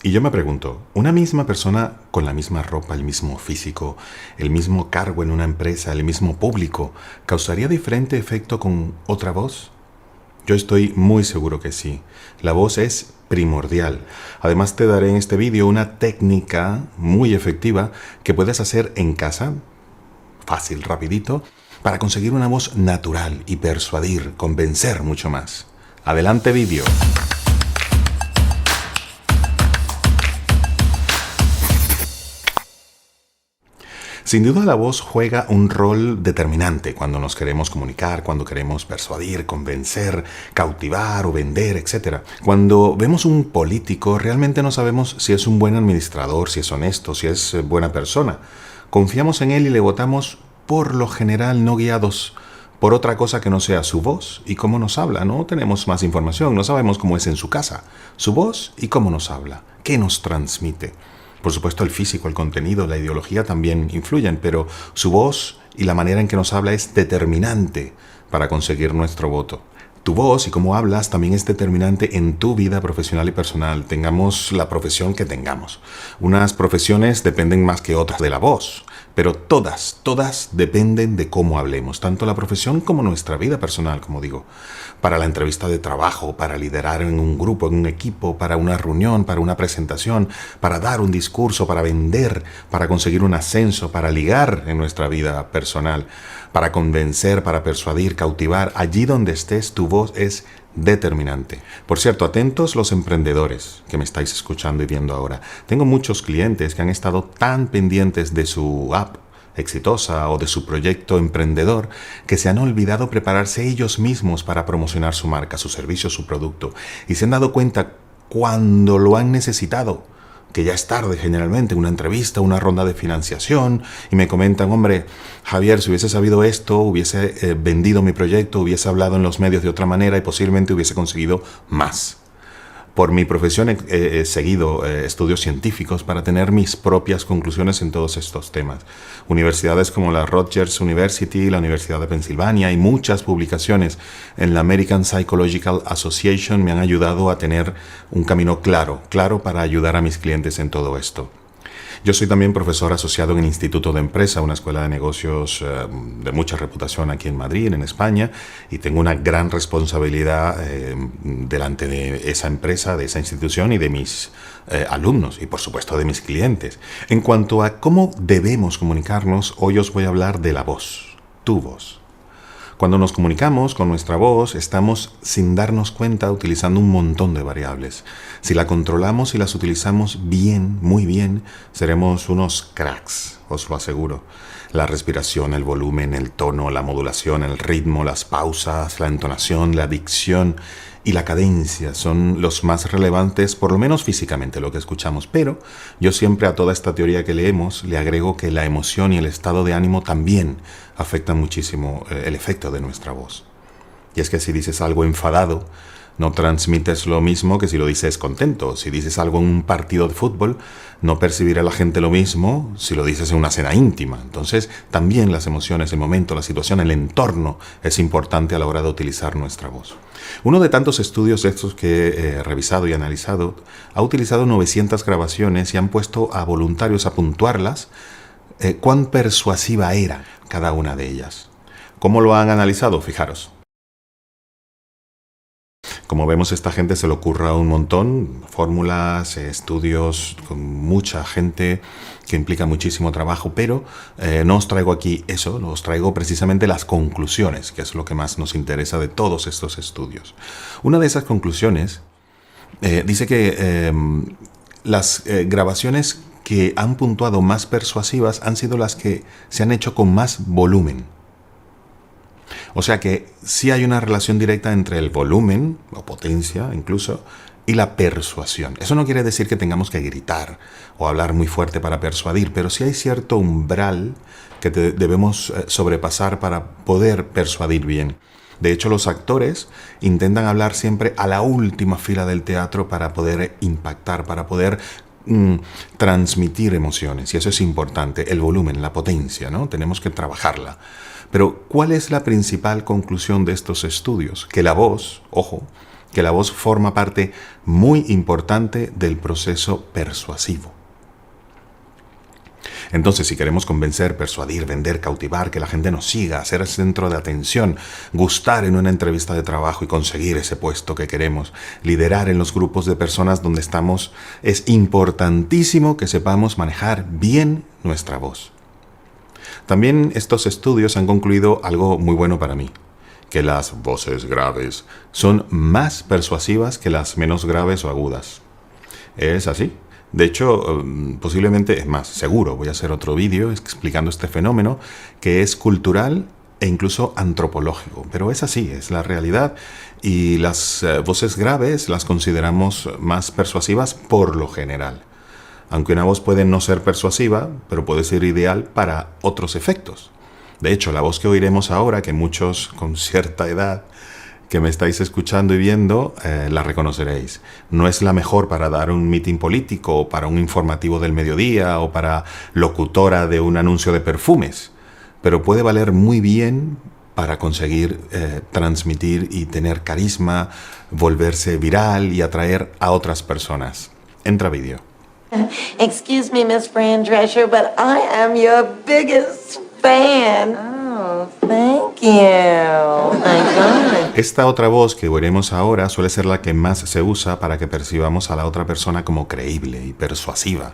Y yo me pregunto, ¿una misma persona con la misma ropa, el mismo físico, el mismo cargo en una empresa, el mismo público, causaría diferente efecto con otra voz? Yo estoy muy seguro que sí. La voz es primordial. Además te daré en este vídeo una técnica muy efectiva que puedes hacer en casa, fácil, rapidito, para conseguir una voz natural y persuadir, convencer mucho más. Adelante vídeo. Sin duda la voz juega un rol determinante cuando nos queremos comunicar, cuando queremos persuadir, convencer, cautivar o vender, etc. Cuando vemos un político realmente no sabemos si es un buen administrador, si es honesto, si es buena persona. Confiamos en él y le votamos por lo general no guiados por otra cosa que no sea su voz y cómo nos habla. No tenemos más información, no sabemos cómo es en su casa, su voz y cómo nos habla, qué nos transmite. Por supuesto, el físico, el contenido, la ideología también influyen, pero su voz y la manera en que nos habla es determinante para conseguir nuestro voto. Tu voz y cómo hablas también es determinante en tu vida profesional y personal, tengamos la profesión que tengamos. Unas profesiones dependen más que otras de la voz, pero todas dependen de cómo hablemos, tanto la profesión como nuestra vida personal, como digo. Para la entrevista de trabajo, para liderar en un grupo, en un equipo, para una reunión, para una presentación, para dar un discurso, para vender, para conseguir un ascenso, para ligar en nuestra vida personal, para convencer, para persuadir, cautivar. Allí donde estés, tu voz es determinante. Por cierto, atentos los emprendedores que me estáis escuchando y viendo ahora. Tengo muchos clientes que han estado tan pendientes de su app exitosa o de su proyecto emprendedor que se han olvidado prepararse ellos mismos para promocionar su marca, su servicio, su producto, y se han dado cuenta cuando lo han necesitado, que ya es tarde generalmente, una entrevista, una ronda de financiación, y me comentan, hombre, Javier, si hubiese sabido esto, hubiese vendido mi proyecto, hubiese hablado en los medios de otra manera y posiblemente hubiese conseguido más. Por mi profesión he seguido estudios científicos para tener mis propias conclusiones en todos estos temas. Universidades como la Rutgers University, la Universidad de Pensilvania y muchas publicaciones en la American Psychological Association me han ayudado a tener un camino claro para ayudar a mis clientes en todo esto. Yo soy también profesor asociado en el Instituto de Empresa, una escuela de negocios de mucha reputación aquí en Madrid, en España, y tengo una gran responsabilidad delante de esa empresa, de esa institución y de mis alumnos y por supuesto de mis clientes. En cuanto a cómo debemos comunicarnos, hoy os voy a hablar de la voz, tu voz. Cuando nos comunicamos con nuestra voz, estamos sin darnos cuenta utilizando un montón de variables. Si la controlamos y las utilizamos bien, muy bien, seremos unos cracks, os lo aseguro. La respiración, el volumen, el tono, la modulación, el ritmo, las pausas, la entonación, la dicción y la cadencia son los más relevantes, por lo menos físicamente, lo que escuchamos. Pero yo siempre a toda esta teoría que leemos le agrego que la emoción y el estado de ánimo también afectan muchísimo el efecto de nuestra voz. Y es que si dices algo enfadado, no transmites lo mismo que si lo dices contento. Si dices algo en un partido de fútbol, no percibirá la gente lo mismo si lo dices en una cena íntima. Entonces, también las emociones, el momento, la situación, el entorno es importante a la hora de utilizar nuestra voz. Uno de tantos estudios de estos que he revisado y analizado ha utilizado 900 grabaciones y han puesto a voluntarios a puntuarlas cuán persuasiva era cada una de ellas. ¿Cómo lo han analizado? Fijaros. Como vemos, esta gente se le ocurra un montón, fórmulas, estudios con mucha gente que implica muchísimo trabajo, pero no os traigo aquí eso, os traigo precisamente las conclusiones, que es lo que más nos interesa de todos estos estudios. Una de esas conclusiones dice que las grabaciones que han puntuado más persuasivas han sido las que se han hecho con más volumen. O sea que sí hay una relación directa entre el volumen, o potencia incluso, y la persuasión. Eso no quiere decir que tengamos que gritar o hablar muy fuerte para persuadir, pero sí hay cierto umbral que debemos sobrepasar para poder persuadir bien. De hecho, los actores intentan hablar siempre a la última fila del teatro para poder impactar, para poder transmitir emociones, y eso es importante, el volumen, la potencia, ¿no? Tenemos que trabajarla. Pero, ¿cuál es la principal conclusión de estos estudios? Que la voz, ojo, que la voz forma parte muy importante del proceso persuasivo. Entonces, si queremos convencer, persuadir, vender, cautivar, que la gente nos siga, ser el centro de atención, gustar en una entrevista de trabajo y conseguir ese puesto que queremos, liderar en los grupos de personas donde estamos, es importantísimo que sepamos manejar bien nuestra voz. También estos estudios han concluido algo muy bueno para mí, que las voces graves son más persuasivas que las menos graves o agudas. ¿Es así? De hecho, posiblemente, es más, seguro, voy a hacer otro vídeo explicando este fenómeno que es cultural e incluso antropológico. Pero es así, es la realidad, y las voces graves las consideramos más persuasivas por lo general. Aunque una voz puede no ser persuasiva, pero puede ser ideal para otros efectos. De hecho, la voz que oiremos ahora, que muchos con cierta edad que me estáis escuchando y viendo, la reconoceréis. No es la mejor para dar un mitin político, o para un informativo del mediodía, o para locutora de un anuncio de perfumes, pero puede valer muy bien para conseguir transmitir y tener carisma, volverse viral y atraer a otras personas. Entra vídeo. Excuse me, Miss Fran Drescher, but I am your biggest fan. Oh, thank you. Oh my God. Esta otra voz que oiremos ahora suele ser la que más se usa para que percibamos a la otra persona como creíble y persuasiva.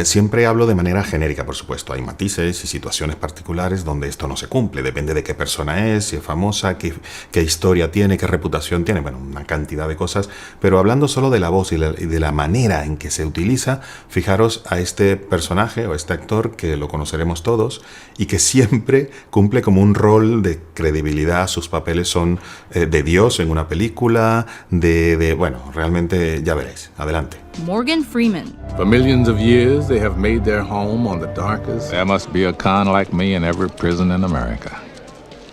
Siempre hablo de manera genérica, por supuesto. Hay matices y situaciones particulares donde esto no se cumple. Depende de qué persona es, si es famosa, qué historia tiene, qué reputación tiene. Bueno, una cantidad de cosas. Pero hablando solo de la voz y de la manera en que se utiliza, fijaros a este personaje o este actor que lo conoceremos todos y que siempre cumple como un rol de credibilidad. Sus papeles son de Dios en una película, bueno, realmente ya veréis. Adelante. Morgan Freeman. For millions of years, they have made their home on the darkest. There must be a con like me in every prison in America.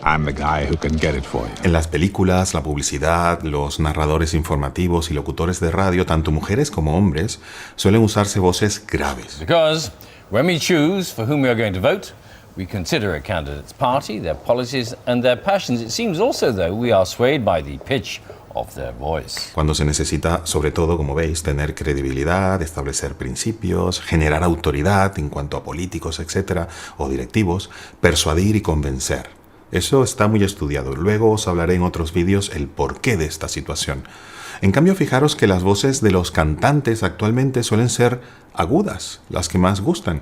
I'm the guy who can get it for you. En las películas, la publicidad, los narradores informativos y locutores de radio, tanto mujeres como hombres, suelen usarse voces graves. Because when we choose for whom we are going to vote, we consider a candidate's party, their policies, and their passions. It seems also, though, we are swayed by the pitch of their voice. Cuando se necesita, sobre todo, como veis, tener credibilidad, establecer principios, generar autoridad en cuanto a políticos, etcétera, o directivos, persuadir y convencer. Eso está muy estudiado. Luego os hablaré en otros vídeos el porqué de esta situación. En cambio, fijaros que las voces de los cantantes actualmente suelen ser agudas, las que más gustan.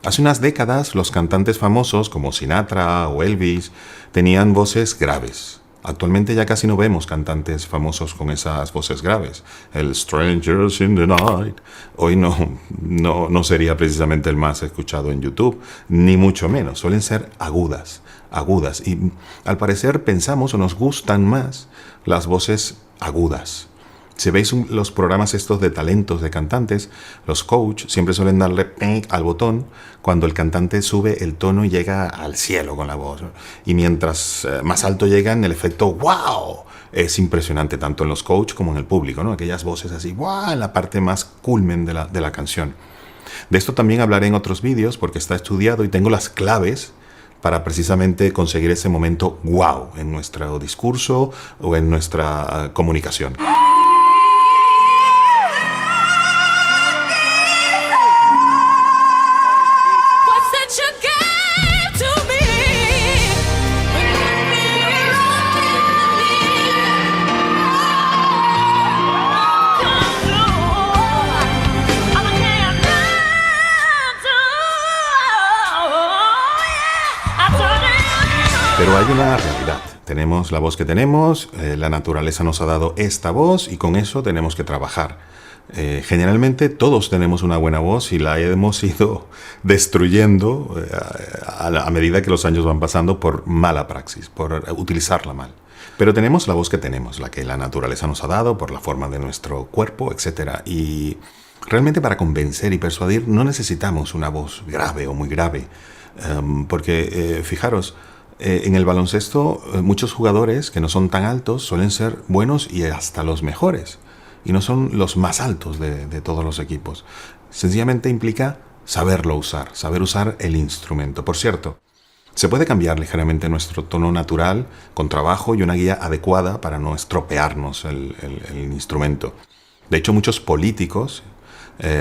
Hace unas décadas, los cantantes famosos como Sinatra o Elvis tenían voces graves. Actualmente ya casi no vemos cantantes famosos con esas voces graves. El Strangers in the Night hoy no sería precisamente el más escuchado en YouTube, ni mucho menos. Suelen ser agudas. Y al parecer pensamos o nos gustan más las voces agudas. Si veis los programas estos de talentos de cantantes, los coach siempre suelen darle al botón cuando el cantante sube el tono y llega al cielo con la voz. Y mientras más alto llegan, el efecto ¡wow! Es impresionante tanto en los coach como en el público, ¿no? Aquellas voces así ¡wow! En la parte más culmen de la canción. De esto también hablaré en otros vídeos porque está estudiado y tengo las claves para precisamente conseguir ese momento ¡wow! En nuestro discurso o en nuestra comunicación. Pero hay una realidad. Tenemos la voz que tenemos, la naturaleza nos ha dado esta voz y con eso tenemos que trabajar. Generalmente todos tenemos una buena voz y la hemos ido destruyendo a medida que los años van pasando por mala praxis, por utilizarla mal. Pero tenemos la voz que tenemos, la que la naturaleza nos ha dado por la forma de nuestro cuerpo, etc. Y realmente para convencer y persuadir no necesitamos una voz grave o muy grave, porque fijaros, en el baloncesto muchos jugadores que no son tan altos suelen ser buenos y hasta los mejores. Y no son los más altos de todos los equipos. Sencillamente implica saberlo usar, saber usar el instrumento. Por cierto, Se puede cambiar ligeramente nuestro tono natural con trabajo y una guía adecuada para no estropearnos el instrumento. De hecho, muchos políticos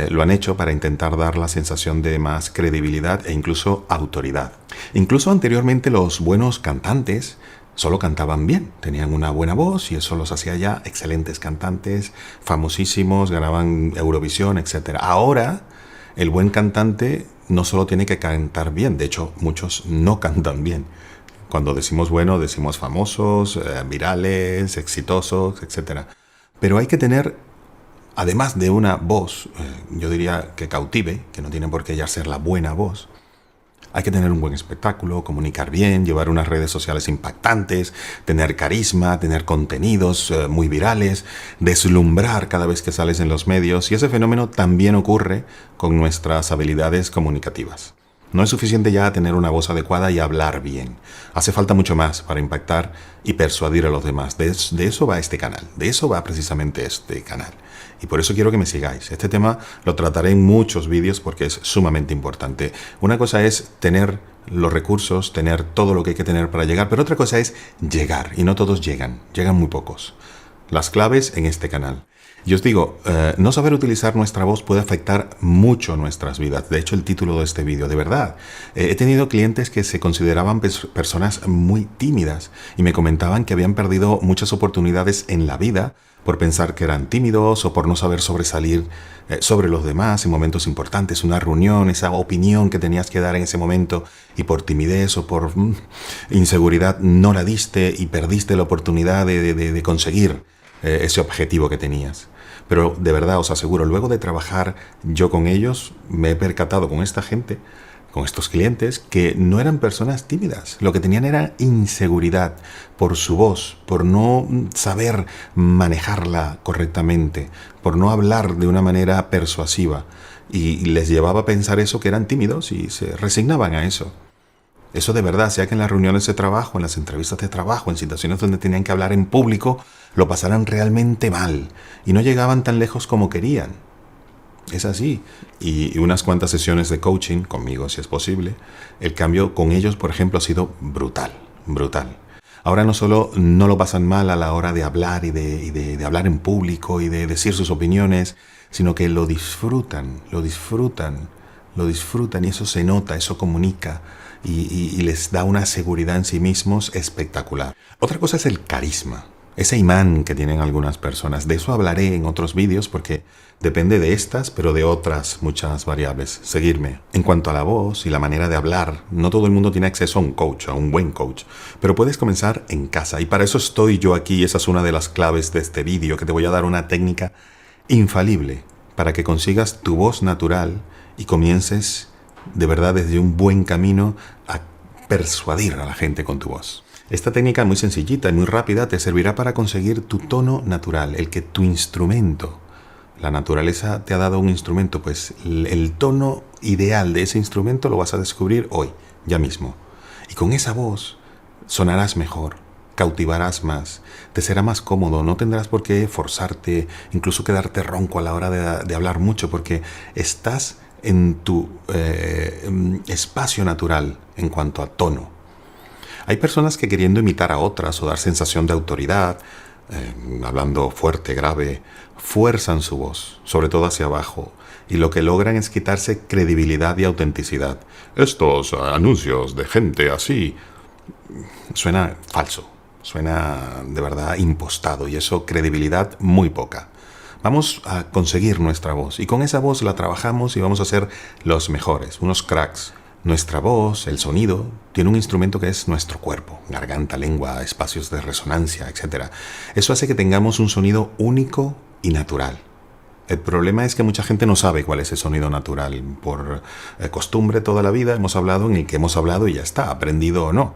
lo han hecho para intentar dar la sensación de más credibilidad e incluso autoridad. Incluso anteriormente los buenos cantantes solo cantaban bien, tenían una buena voz y eso los hacía ya excelentes cantantes, famosísimos, ganaban Eurovisión, etc. Ahora, el buen cantante no solo tiene que cantar bien, de hecho, muchos no cantan bien. Cuando decimos bueno, decimos famosos, virales, exitosos, etc. Pero hay que tener, además de una voz, yo diría que cautive, que no tiene por qué ya ser la buena voz, hay que tener un buen espectáculo, comunicar bien, llevar unas redes sociales impactantes, tener carisma, tener contenidos muy virales, deslumbrar cada vez que sales en los medios, y ese fenómeno también ocurre con nuestras habilidades comunicativas. No es suficiente ya tener una voz adecuada y hablar bien. Hace falta mucho más para impactar y persuadir a los demás. De eso va este canal, de eso va precisamente este canal. Y por eso quiero que me sigáis. Este tema lo trataré en muchos vídeos porque es sumamente importante. Una cosa es tener los recursos, tener todo lo que hay que tener para llegar, pero otra cosa es llegar. Y no todos llegan, llegan muy pocos. Las claves en este canal. Y os digo, no saber utilizar nuestra voz puede afectar mucho nuestras vidas. De hecho, el título de este vídeo, de verdad. He tenido clientes que se consideraban personas muy tímidas y me comentaban que habían perdido muchas oportunidades en la vida por pensar que eran tímidos o por no saber sobresalir sobre los demás en momentos importantes, una reunión, esa opinión que tenías que dar en ese momento y por timidez o por inseguridad no la diste y perdiste la oportunidad de conseguir ese objetivo que tenías. Pero de verdad os aseguro, luego de trabajar yo con ellos, me he percatado con esta gente, con estos clientes, que no eran personas tímidas. Lo que tenían era inseguridad por su voz, por no saber manejarla correctamente, por no hablar de una manera persuasiva. Y les llevaba a pensar eso, que eran tímidos, y se resignaban a eso. Eso de verdad, sea que en las reuniones de trabajo, en las entrevistas de trabajo, en situaciones donde tenían que hablar en público, lo pasaran realmente mal y no llegaban tan lejos como querían. Es así. Y unas cuantas sesiones de coaching, conmigo si es posible, el cambio con ellos, por ejemplo, ha sido brutal, brutal. Ahora no solo no lo pasan mal a la hora de hablar y de hablar en público y de decir sus opiniones, sino que lo disfrutan y eso se nota, eso comunica. Y les da una seguridad en sí mismos espectacular. Otra cosa es el carisma, ese imán que tienen algunas personas. De eso hablaré en otros vídeos porque depende de estas, pero de otras muchas variables. Seguirme. En cuanto a la voz y la manera de hablar, no todo el mundo tiene acceso a un coach, a un buen coach, pero puedes comenzar en casa. Y para eso estoy yo aquí, esa es una de las claves de este vídeo, que te voy a dar una técnica infalible para que consigas tu voz natural y comiences de verdad desde un buen camino a persuadir a la gente con tu voz. Esta técnica muy sencillita y muy rápida te servirá para conseguir tu tono natural, el que tu instrumento, la naturaleza te ha dado un instrumento, pues el tono ideal de ese instrumento lo vas a descubrir hoy, ya mismo. Y con esa voz sonarás mejor, cautivarás más, te será más cómodo, no tendrás por qué forzarte, incluso quedarte ronco a la hora de hablar mucho, porque estás en tu espacio natural en cuanto a tono. Hay personas que queriendo imitar a otras o dar sensación de autoridad, hablando fuerte, grave, fuerzan su voz, sobre todo hacia abajo, y lo que logran es quitarse credibilidad y autenticidad. Estos anuncios de gente así suena falso, suena de verdad impostado, y eso credibilidad muy poca. Vamos a conseguir nuestra voz y con esa voz la trabajamos y vamos a ser los mejores, unos cracks. Nuestra voz, el sonido, tiene un instrumento que es nuestro cuerpo, garganta, lengua, espacios de resonancia, etc. Eso hace que tengamos un sonido único y natural. El problema es que mucha gente no sabe cuál es ese sonido natural. Por costumbre toda la vida hemos hablado en el que hemos hablado y ya está, aprendido o no.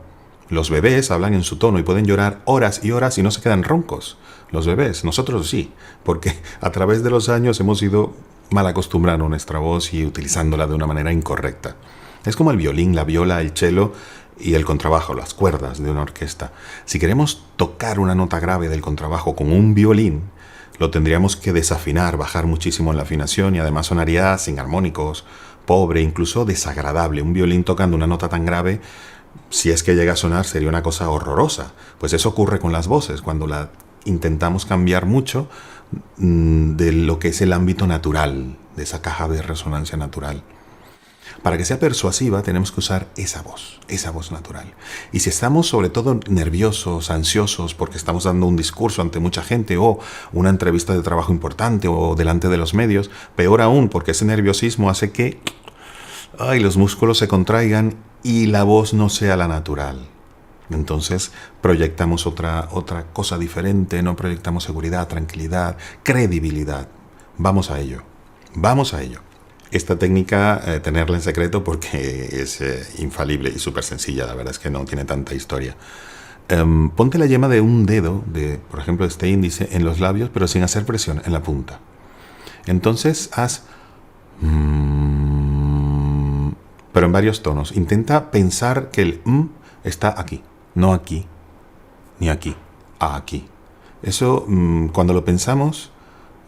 Los bebés hablan en su tono y pueden llorar horas y horas y no se quedan roncos. Los bebés, nosotros sí, porque a través de los años hemos ido mal acostumbrando nuestra voz y utilizándola de una manera incorrecta. Es como el violín, la viola, el cello y el contrabajo, las cuerdas de una orquesta. Si queremos tocar una nota grave del contrabajo con un violín, lo tendríamos que desafinar, bajar muchísimo en la afinación y además sonaría sin armónicos, pobre, incluso desagradable. Un violín tocando una nota tan grave Si es que llega a sonar, sería una cosa horrorosa. Pues eso ocurre con las voces, cuando la intentamos cambiar mucho de lo que es el ámbito natural, de esa caja de resonancia natural. Para que sea persuasiva tenemos que usar esa voz natural. Y si estamos sobre todo nerviosos, ansiosos, porque estamos dando un discurso ante mucha gente o una entrevista de trabajo importante o delante de los medios, peor aún, porque ese nerviosismo hace que los músculos se contraigan y la voz no sea la natural. Entonces proyectamos otra cosa diferente, no proyectamos seguridad, tranquilidad, credibilidad. Vamos a ello. Esta técnica, tenerla en secreto porque es infalible y súper sencilla, la verdad es que no tiene tanta historia. Ponte la yema de un dedo, por ejemplo este índice, en los labios, pero sin hacer presión, en la punta. Entonces haz... pero en varios tonos. Intenta pensar que el está aquí, no aquí, ni aquí, aquí. Eso, cuando lo pensamos,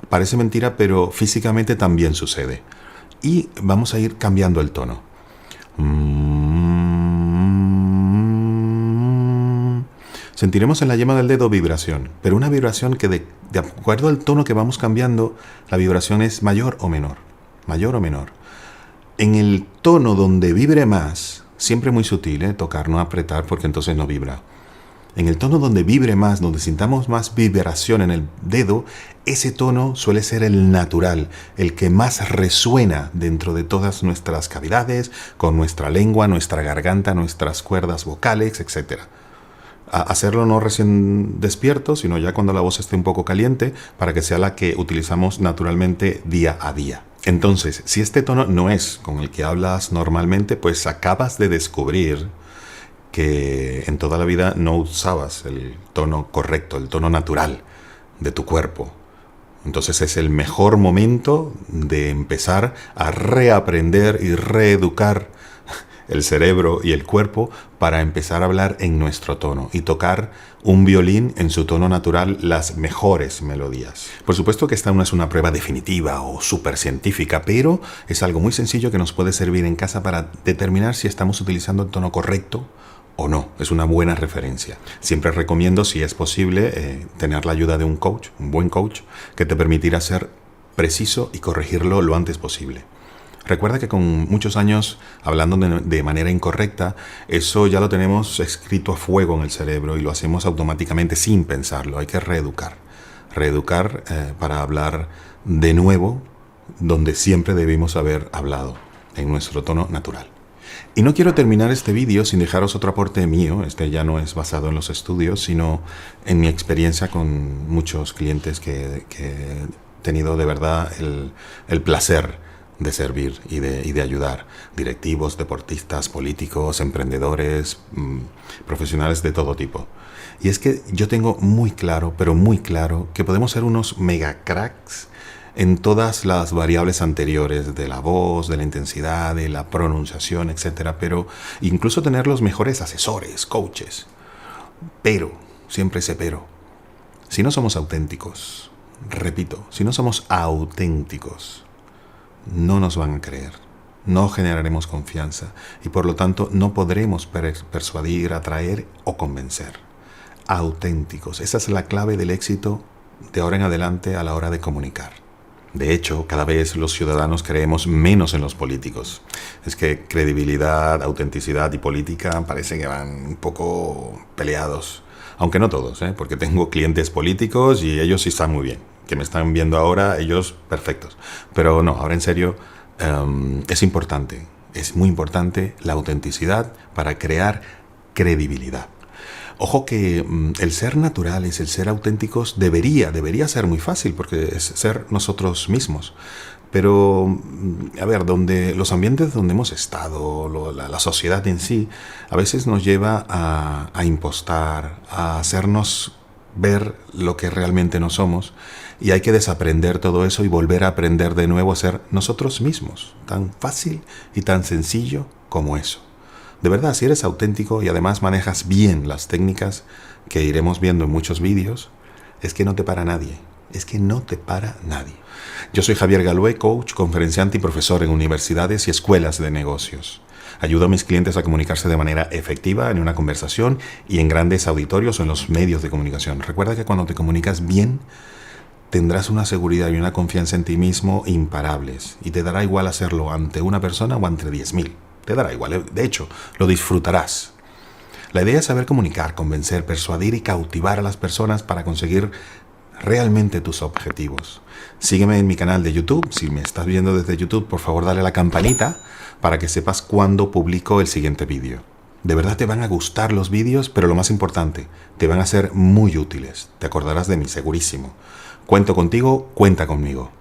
parece mentira, pero físicamente también sucede. Y vamos a ir cambiando el tono. Sentiremos en la yema del dedo vibración, pero una vibración que de acuerdo al tono que vamos cambiando, la vibración es mayor o menor. Mayor o menor. En el tono donde vibre más, siempre muy sutil, tocar, no apretar, porque entonces no vibra. En el tono donde vibre más, donde sintamos más vibración en el dedo, ese tono suele ser el natural, el que más resuena dentro de todas nuestras cavidades, con nuestra lengua, nuestra garganta, nuestras cuerdas vocales, etc. Hacerlo no recién despierto, sino ya cuando la voz esté un poco caliente, para que sea la que utilizamos naturalmente día a día. Entonces, si este tono no es con el que hablas normalmente, pues acabas de descubrir que en toda la vida no usabas el tono correcto, el tono natural de tu cuerpo. Entonces es el mejor momento de empezar a reaprender y reeducar el cerebro y el cuerpo para empezar a hablar en nuestro tono y tocar un violín en su tono natural las mejores melodías. Por supuesto que esta no es una prueba definitiva o súper científica, pero es algo muy sencillo que nos puede servir en casa para determinar si estamos utilizando el tono correcto o no. Es una buena referencia. Siempre recomiendo, si es posible, tener la ayuda de un coach, un buen coach, que te permitirá ser preciso y corregirlo lo antes posible. Recuerda que con muchos años hablando de manera incorrecta, eso ya lo tenemos escrito a fuego en el cerebro y lo hacemos automáticamente sin pensarlo. Hay que reeducar. Reeducar para hablar de nuevo donde siempre debimos haber hablado, en nuestro tono natural. Y no quiero terminar este vídeo sin dejaros otro aporte mío. Este ya no es basado en los estudios, sino en mi experiencia con muchos clientes que he tenido de verdad el placer de servir y de ayudar. Directivos, deportistas, políticos, emprendedores, profesionales de todo tipo. Y es que yo tengo muy claro, pero muy claro, que podemos ser unos mega cracks en todas las variables anteriores de la voz, de la intensidad, de la pronunciación, etc. Pero incluso tener los mejores asesores, coaches. Pero, siempre ese pero, si no somos auténticos, repito, si no somos auténticos, no nos van a creer, no generaremos confianza y por lo tanto no podremos persuadir, atraer o convencer. Auténticos, esa es la clave del éxito de ahora en adelante a la hora de comunicar. De hecho, cada vez los ciudadanos creemos menos en los políticos. Es que credibilidad, autenticidad y política parece que van un poco peleados. Aunque no todos, porque tengo clientes políticos y ellos sí están muy bien. Que me están viendo ahora, ellos perfectos. Pero no, ahora en serio, es importante, es muy importante la autenticidad para crear credibilidad. Ojo que el ser naturales, el ser auténticos debería ser muy fácil porque es ser nosotros mismos. Pero, a ver, los ambientes donde hemos estado, la sociedad en sí, a veces nos lleva a impostar, a hacernos ver lo que realmente no somos. Y hay que desaprender todo eso y volver a aprender de nuevo a ser nosotros mismos. Tan fácil y tan sencillo como eso. De verdad, si eres auténtico y además manejas bien las técnicas que iremos viendo en muchos vídeos, es que no te para nadie. Es que no te para nadie. Yo soy Javier Galué, coach, conferenciante y profesor en universidades y escuelas de negocios. Ayudo a mis clientes a comunicarse de manera efectiva en una conversación y en grandes auditorios o en los medios de comunicación. Recuerda que cuando te comunicas bien, tendrás una seguridad y una confianza en ti mismo imparables. Y te dará igual hacerlo ante una persona o ante 10.000. Te dará igual. De hecho, lo disfrutarás. La idea es saber comunicar, convencer, persuadir y cautivar a las personas para conseguir realmente tus objetivos. Sígueme en mi canal de YouTube. Si me estás viendo desde YouTube, por favor dale a la campanita para que sepas cuándo publico el siguiente vídeo. De verdad te van a gustar los vídeos, pero lo más importante, te van a ser muy útiles. Te acordarás de mí, segurísimo. Cuento contigo, cuenta conmigo.